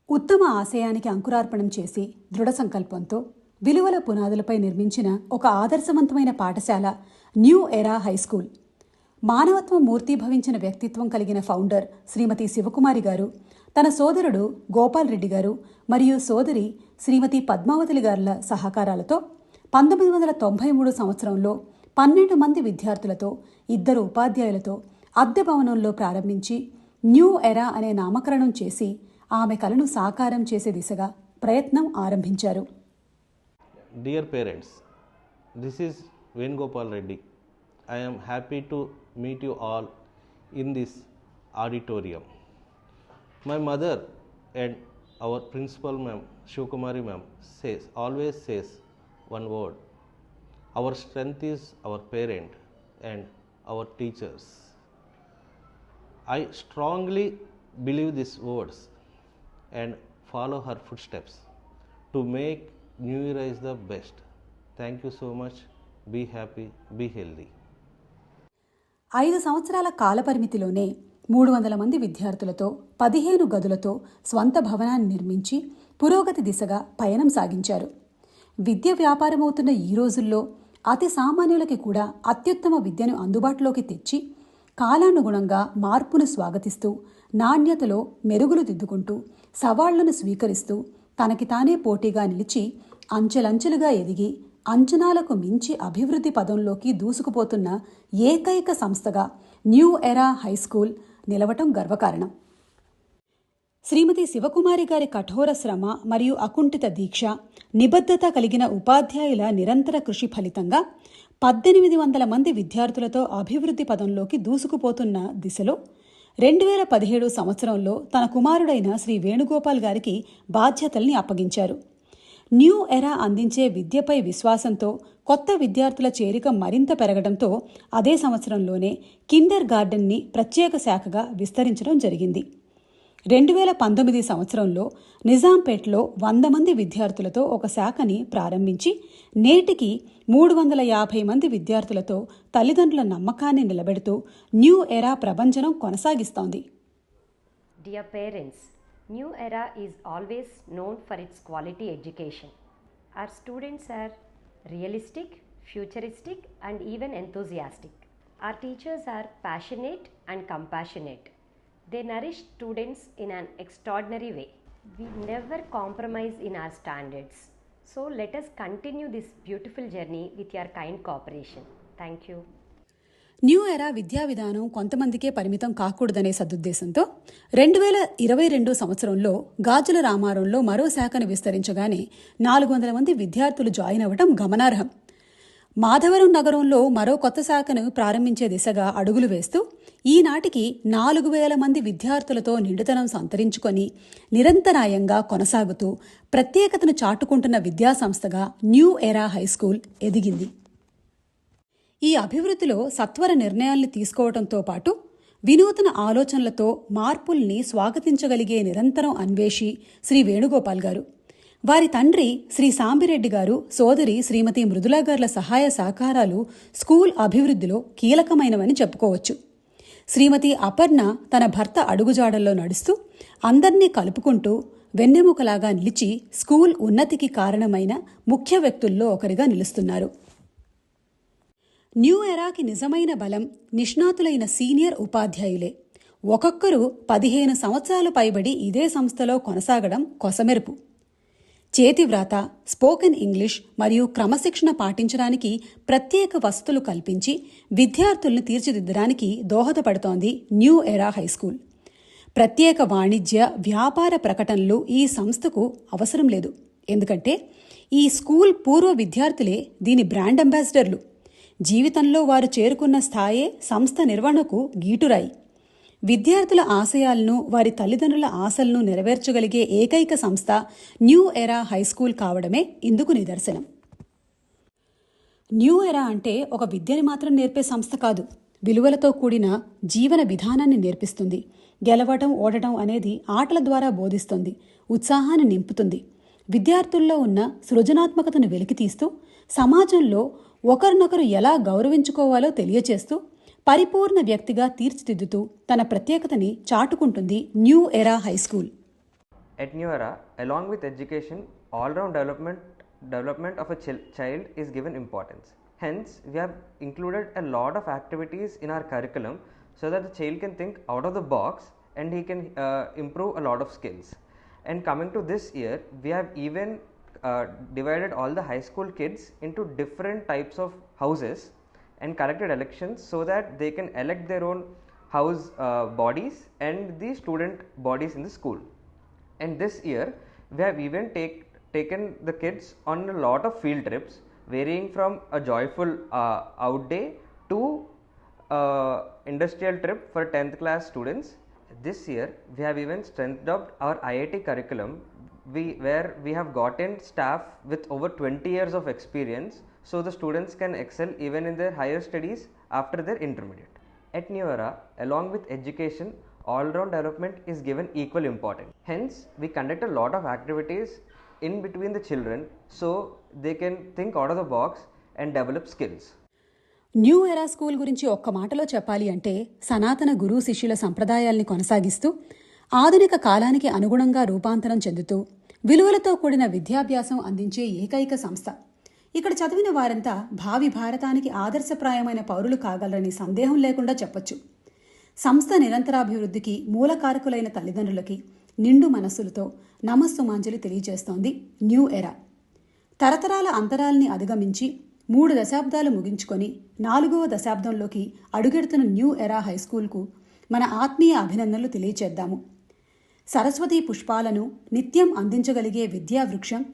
ఉత్తమ ఆశయానికి అంకురార్పణం చేసి దృఢ సంకల్పంతో విలువల పునాదులపై నిర్మించిన ఒక ఆదర్శవంతమైన పాఠశాల న్యూ ఎరా హైస్కూల్. మానవత్వం మూర్తీభవించిన వ్యక్తిత్వం కలిగిన ఫౌండర్ శ్రీమతి శివకుమారి గారు తన సోదరుడు గోపాల్ రెడ్డి గారు మరియు సోదరి శ్రీమతి పద్మావతి గారుల సహకారాలతో 1993 సంవత్సరంలో 12 మంది విద్యార్థులతో 2 ఉపాధ్యాయులతో అద్దె భవనంలో ప్రారంభించి న్యూ ఎరా అనే నామకరణం చేసి ఆమె కలను సాకారం చేసే దిశగా ప్రయత్నం ఆరంభించారు. Dear parents, this is Venugopal Reddy. I am happy to meet you all in this auditorium. My mother and our principal ma'am, Shivkumari ma'am, always says one word: our strength is our parent and our teachers. I strongly believe these words and follow her footsteps to make New Era is the best. Thank you so much. Be happy, be healthy. 5 సంవత్సరాల కాలపరిమితిలోనే 300 మంది విద్యార్థులతో 15 గదులతో స్వంత భవనాన్ని నిర్మించి పురోగతి దిశగా పయనం సాగించారు. విద్య వ్యాపారమవుతున్న ఈ రోజుల్లో అతి సామాన్యులకి కూడా అత్యుత్తమ విద్యను అందుబాటులోకి తెచ్చి కాలానుగుణంగా మార్పును స్వాగతిస్తూ నాణ్యతలో మెరుగులు దిద్దుకుంటూ సవాళ్లను స్వీకరిస్తూ తనకి తానే పోటీగా నిలిచి అంచెలంచెలుగా ఎదిగి అంచనాలకు మించి అభివృద్ధి పదంలోకి దూసుకుపోతున్న ఏకైక సంస్థగా న్యూ ఎరా హైస్కూల్ నిలవటం గర్వకారణం. శ్రీమతి శివకుమారి గారి కఠోర శ్రమ మరియు అకుంఠిత దీక్ష, నిబద్ధత కలిగిన ఉపాధ్యాయుల నిరంతర కృషి ఫలితంగా 1800 మంది విద్యార్థులతో అభివృద్ధి పదంలోకి దూసుకుపోతున్న దిశలో 2017 సంవత్సరంలో తన కుమారుడైన శ్రీ వేణుగోపాల్ గారికి బాధ్యతల్ని అప్పగించారు. న్యూ ఎరా అందించే విద్యపై విశ్వాసంతో కొత్త విద్యార్థుల చేరిక మరింత పెరగడంతో అదే సంవత్సరంలోనే కిండర్ గార్డెన్ని ప్రత్యేక శాఖగా విస్తరించడం జరిగింది. 2019 సంవత్సరంలో నిజాంపేట్లో 100 మంది విద్యార్థులతో ఒక శాఖని ప్రారంభించి నేటికి 350 మంది విద్యార్థులతో తల్లిదండ్రుల నమ్మకాన్ని నిలబెడుతూ న్యూ ఎరా ప్రభంజనం కొనసాగిస్తోంది. Dear parents, New Era is always known for its quality education. Our students are realistic, futuristic, and even enthusiastic. Our teachers are passionate and compassionate. They nourish students in an extraordinary way. We never compromise in our standards. So let us continue this beautiful journey with your kind cooperation. Thank you. New era విద్యా విధానం కొంతమందికే పరిమితం కాకూడదనే సదుద్దేశంతో 2022 సంవత్సరంలో గాజుల రామారంలో మరో శాఖను విస్తరించగానే 400 మంది విద్యార్థులు join అవ్వడం గమనార్హం. మాధవరం నగరంలో మరో కొత్త శాఖను ప్రారంభించే దిశగా అడుగులు వేస్తూ ఈనాటికి 4000 మంది విద్యార్థులతో నిండుతనం సంతరించుకొని నిరంతరాయంగా కొనసాగుతూ ప్రత్యేకతను చాటుకుంటున్న విద్యాసంస్థగా న్యూ ఎరా హైస్కూల్ ఎదిగింది. ఈ అభివృద్ధిలో సత్వర నిర్ణయాల్ని తీసుకోవడంతో పాటు వినూతన ఆలోచనలతో మార్పుల్ని స్వాగతించగలిగే నిరంతరం అన్వేషి శ్రీ వేణుగోపాల్ గారు, వారి తండ్రి శ్రీ సాంబిరెడ్డి గారు, సోదరి శ్రీమతి మృదులా గార్ల సహాయ సహకారాలు స్కూల్ అభివృద్ధిలో కీలకమైనవని చెప్పుకోవచ్చు. శ్రీమతి అపర్ణ తన భర్త అడుగుజాడల్లో నడుస్తూ అందర్నీ కలుపుకుంటూ వెన్నెముకలాగా నిలిచి స్కూల్ ఉన్నతికి కారణమైన ముఖ్య వ్యక్తుల్లో ఒకరిగా నిలుస్తున్నారు. న్యూ ఎరాకి నిజమైన బలం నిష్ణాతులైన సీనియర్ ఉపాధ్యాయులే. ఒక్కొక్కరు 15 సంవత్సరాలు పైబడి ఇదే సంస్థలో కొనసాగడం కొసమెరుపు. చేతివ్రాత, స్పోకెన్ ఇంగ్లీష్ మరియు క్రమశిక్షణ పాటించడానికి ప్రత్యేక వసతులు కల్పించి విద్యార్థుల్ని తీర్చిదిద్దడానికి దోహదపడుతోంది న్యూ ఎరా హైస్కూల్. ప్రత్యేక వాణిజ్య, వ్యాపార ప్రకటనలు ఈ సంస్థకు అవసరం లేదు. ఎందుకంటే ఈ స్కూల్ పూర్వ విద్యార్థులే దీని బ్రాండ్ అంబాసిడర్లు. జీవితంలో వారు చేరుకున్న స్థాయే సంస్థ నిర్వహణకు గీటురాయి. విద్యార్థుల ఆశయాలను, వారి తల్లిదండ్రుల ఆశలను నెరవేర్చగలిగే ఏకైక సంస్థ న్యూ ఎరా హైస్కూల్ కావడమే ఇందుకు నిదర్శనం. న్యూ ఎరా అంటే ఒక విద్యని మాత్రం నేర్పే సంస్థ కాదు, విలువలతో కూడిన జీవన విధానాన్ని నేర్పిస్తుంది. గెలవటం, ఓడటం అనేది ఆటల ద్వారా బోధిస్తుంది, ఉత్సాహాన్ని నింపుతుంది. విద్యార్థుల్లో ఉన్న సృజనాత్మకతను వెలికితీస్తూ సమాజంలో ఒకరినొకరు ఎలా గౌరవించుకోవాలో తెలియచేస్తూ పరిపూర్ణ వ్యక్తిగా తీర్చిదిద్దుతూ తన ప్రత్యేకతని చాటుకుంటుంది new era high school. At New Era, along with education, all-round development of a child is given importance. Hence, we have included a lot of activities in our curriculum so that the child can think out of the box and he can improve a lot of skills. And coming to this year, we have even divided all the high school kids into different types of houses and conducted elections so that they can elect their own house bodies and the student bodies in the school. And this year, we have even taken the kids on a lot of field trips, varying from a joyful out day to industrial trip for 10th class students. This year, we have even strengthened up our IIT curriculum, where we have gotten staff with over 20 years of experience, so the students can excel even in their higher studies after their intermediate. At New Era, along with education, all-round development is given equal importance. Hence, we conduct a lot of activities in between the children so they can think out of the box and develop skills. New era school గురించి ఒక్క మాటలో చెప్పాలి అంటే సనాతన గురు శిష్యుల సంప్రదాయాల్ని కొనసాగిస్తూ ఆధునిక కాలానికి అనుగుణంగా రూపాంతరం చెందుతూ విలువలతో కూడిన విద్యాభ్యాసం అందించే ఏకైక సంస్థ. ఇక్కడ చదివిన వారంతా భావి భారతానికి ఆదర్శప్రాయమైన పౌరులు కాగలరని సందేహం లేకుండా చెప్పొచ్చు. సంస్థ నిరంతరాభివృద్ధికి మూలకారకులైన తల్లిదండ్రులకి నిండు మనస్సులతో నమస్సుమాంజలి తెలియజేస్తోంది న్యూ ఎరా. తరతరాల అంతరాల్ని అధిగమించి 3 దశాబ్దాలు ముగించుకొని 4వ దశాబ్దంలోకి అడుగెడుతున్న న్యూ ఎరా హైస్కూల్కు మన ఆత్మీయ అభినందనలు తెలియచేద్దాము. సరస్వతీ పుష్పాలను నిత్యం అందించగలిగే విద్యావృక్షం